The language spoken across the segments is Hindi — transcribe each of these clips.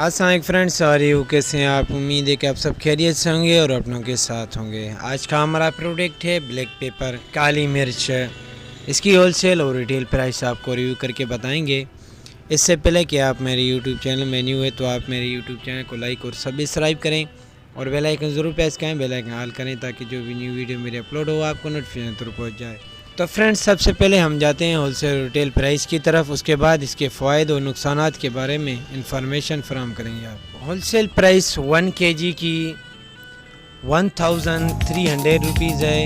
अस्सलाम फ्रेंड्स, और यू कैसे हैं आप। उम्मीद है कि आप सब खैरियत से होंगे और अपनों के साथ होंगे। आज का हमारा प्रोडक्ट है ब्लैक पेपर, काली मिर्च। इसकी होलसेल और रिटेल प्राइस आपको रिव्यू करके बताएंगे। इससे पहले कि आप मेरे यूट्यूब चैनल में न्यू है तो आप मेरे यूट्यूब चैनल को लाइक और सब्सक्राइब करें और बेल आइकन ज़रूर प्रेस करें, बेल आइकन ऑल करें ताकि जो भी न्यू वीडियो मेरे अपलोड हो आपको नोटिफिकेशन थ्रू पहुँच जाए। तो फ्रेंड्स, सबसे पहले हम जाते हैं होलसेल रिटेल प्राइस की तरफ। उसके बाद इसके फ़ायदे और नुकसानात के बारे में इंफॉर्मेशन फराहम करेंगे आपको। होलसेल प्राइस 1 kg की 1300 रुपीज़ है,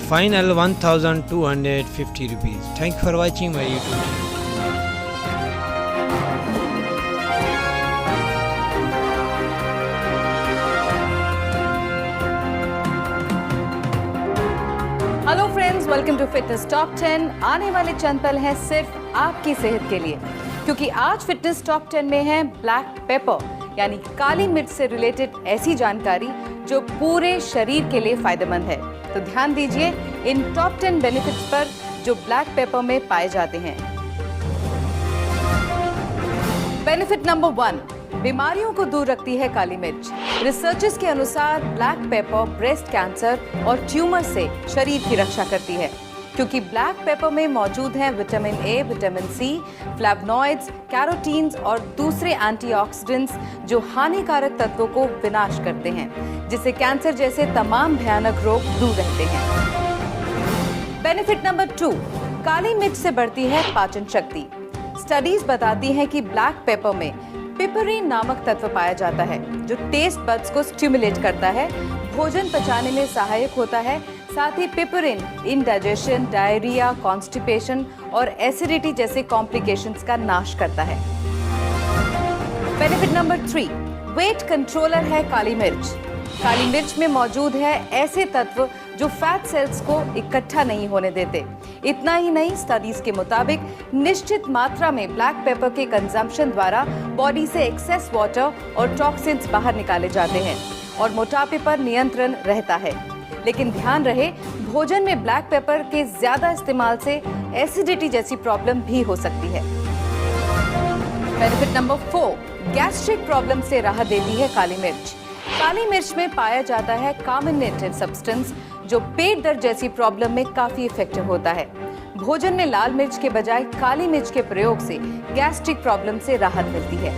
final 1250 rupees. Thank you for watching my YouTube. Hello friends, welcome to fitness top 10। आने वाले चंद पल हैं सिर्फ आपकी सेहत के लिए, क्योंकि आज फिटनेस टॉप 10 में है ब्लैक पेपर यानी काली मिर्च से रिलेटेड ऐसी जानकारी जो पूरे शरीर के लिए फायदेमंद है। तो ध्यान दीजिए इन टॉप 10 बेनिफिट्स पर जो ब्लैक पेपर में पाए जाते हैं। बेनिफिट नंबर 1, बीमारियों को दूर रखती है काली मिर्च। रिसर्चर्स के अनुसार ब्लैक पेपर ब्रेस्ट कैंसर और ट्यूमर से शरीर की रक्षा करती है, क्योंकि ब्लैक पेपर में मौजूद हैं vitamin A, vitamin C, flavonoids, carotenes और दूसरे एंटीऑक्सीडेंट्स जो हानिकारक तत्वों को विनाश करते हैं, जिससे कैंसर जैसे तमाम भयानक रोग दूर रहते हैं। बेनिफिट नंबर 2, काली मिर्च से बढ़ती है पाचन शक्ति। स्टडीज बताती हैं कि ब्लैक पेपर में पिपरिन नामक तत्व पाया जाता है जो टेस्ट बड्स को स्टिमुलेट करता है, भोजन पचाने में सहायक होता है। साथ ही पिपरिन इंडाइजेशन, डायरिया, कॉन्स्टिपेशन और एसिडिटी जैसे कॉम्प्लिकेशंस का नाश करता है। बेनिफिट नंबर 3, वेट कंट्रोलर है काली मिर्च। काली मिर्च में मौजूद है ऐसे तत्व जो फैट सेल्स को इकट्ठा नहीं होने देते। इतना ही नहीं, स्टडीज के मुताबिक निश्चित मात्रा में ब्लैक पेपर के कंजम्पशन द्वारा बॉडी से एक्सेस वाटर और टॉक्सिन्स बाहर निकाले जाते हैं और मोटापे पर नियंत्रण रहता है। लेकिन ध्यान रहे, भोजन में ब्लैक पेपर के ज्यादा इस्तेमाल से एसिडिटी जैसी प्रॉब्लम भी हो सकती है। बेनिफिट नंबर 4, गैस्ट्रिक प्रॉब्लम से राहत देती है काली मिर्च। काली मिर्च में पाया जाता है कार्मिनेटिव सब्सटेंस जो पेट दर्द जैसी प्रॉब्लम में काफी इफेक्टिव होता है। भोजन में लाल मिर्च के बजाय काली मिर्च के प्रयोग से गैस्ट्रिक प्रॉब्लम से राहत मिलती है।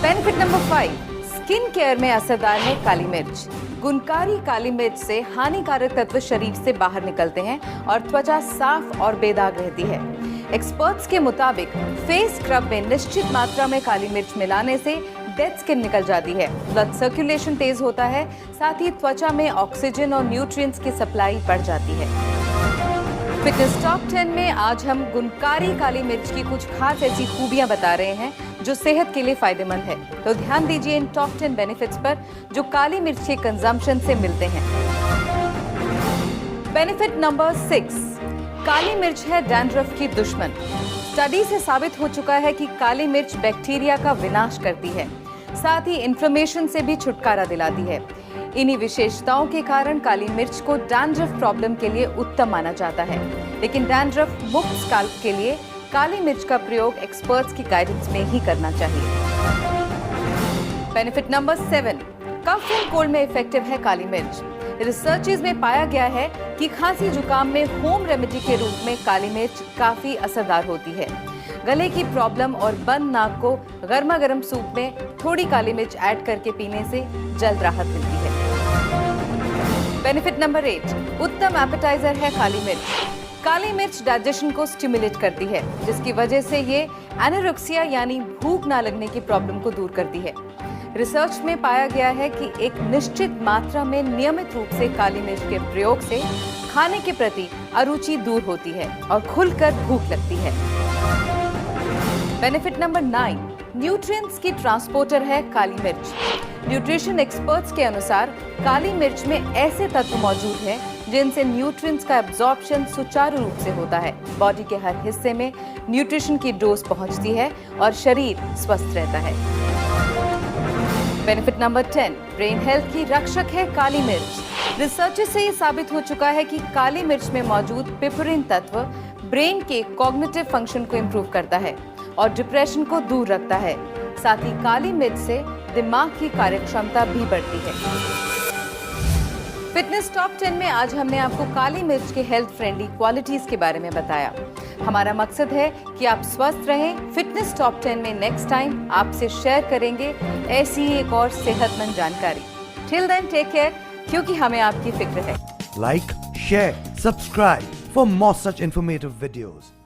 बेनिफिट नंबर 5, स्किन केयर में असरदार है काली मिर्च। गुणकारी काली मिर्च से हानिकारक तत्व शरीर से बाहर निकलते हैं और त्वचा साफ और बेदाग रहती है। एक्सपर्ट्स के मुताबिक फेस स्क्रब में निश्चित मात्रा में काली मिर्च मिलाने से डेड स्किन निकल जाती है, ब्लड सर्कुलेशन तेज होता है, साथ ही त्वचा में ऑक्सीजन और न्यूट्रिएंट्स की सप्लाई बढ़ जाती है। फिटनेस टॉप 10 में आज हम गुणकारी काली मिर्च की कुछ खास ऐसी खूबियां बता रहे हैं जो सेहत के लिए फायदेमंद है। तो ध्यान दीजिए इन टॉप 10 बेनिफिट्स पर जो काली मिर्च के कंजम्पशन से मिलते हैं। बेनिफिट नंबर 6, काली मिर्च है डैंड्रफ की दुश्मन। स्टडी से साबित हो चुका है कि काली मिर्च बैक्टीरिया का विनाश करती है, साथ ही इन्फ्लेमेशन से भी छुटकारा दिलाती है। इन्हीं विशेषताओं के कारण काली मिर्च को डैंड्रफ प्रॉब्लम के लिए उत्तम माना जाता है। लेकिन डैंड्रफ मुक्त स्कैल्प के लिए काली मिर्च का प्रयोग एक्सपर्ट्स की गाइडेंस में ही करना चाहिए। Benefit number 7, cough and cold में इफेक्टिव है काली मिर्च। रिसर्चेस में पाया गया है कि खांसी जुकाम में होम रेमेडी के रूप में काली मिर्च काफी असरदार होती है। गले की प्रॉब्लम और बंद नाक को गर्मा गर्म सूप में थोड़ी काली मिर्च ऐड करके पीने से जल्द राहत मिलती है। बेनिफिट नंबर 8, उत्तम एपेटाइजर है काली मिर्च। काली मिर्च डाइजेशन को स्टिमुलेट करती है, जिसकी वजह से ये एनोरेक्सिया यानी भूख ना लगने की प्रॉब्लम को दूर करती है। रिसर्च में पाया गया है कि एक निश्चित मात्रा में नियमित रूप से काली मिर्च के प्रयोग से खाने के प्रति अरुचि दूर होती है और खुलकर भूख लगती है। बेनिफिट नंबर 9, न्यूट्रिएंट्स की ट्रांसपोर्टर है काली मिर्च। न्यूट्रिशन एक्सपर्ट्स के अनुसार काली मिर्च में ऐसे तत्व मौजूद हैं जिनसे न्यूट्रिएंट्स का एब्जॉर्प्शन सुचारू रूप से होता है, बॉडी के हर हिस्से में न्यूट्रिशन की डोज पहुंचती है और शरीर स्वस्थ रहता है। बेनिफिट नंबर 10, ब्रेन हेल्थ की रक्षक है काली मिर्च। रिसर्च से ये साबित हो चुका है कि काली मिर्च में मौजूद पिपरिन तत्व ब्रेन के कॉग्निटिव फंक्शन को इम्प्रूव करता है और डिप्रेशन को दूर रखता है। साथ ही काली मिर्च से दिमाग की कार्यक्षमता भी बढ़ती है। फिटनेस टॉप 10 में आज हमने आपको काली मिर्च के हेल्थ फ्रेंडली क्वालिटीज के बारे में बताया। हमारा मकसद है कि आप स्वस्थ रहें। फिटनेस टॉप 10 में नेक्स्ट टाइम आपसे शेयर करेंगे ऐसी ही एक और सेहतमंद जानकारी। टिल देन टेक केयर, क्योंकि हमें आपकी फिक्र है। Like, share, subscribe for more such informative videos.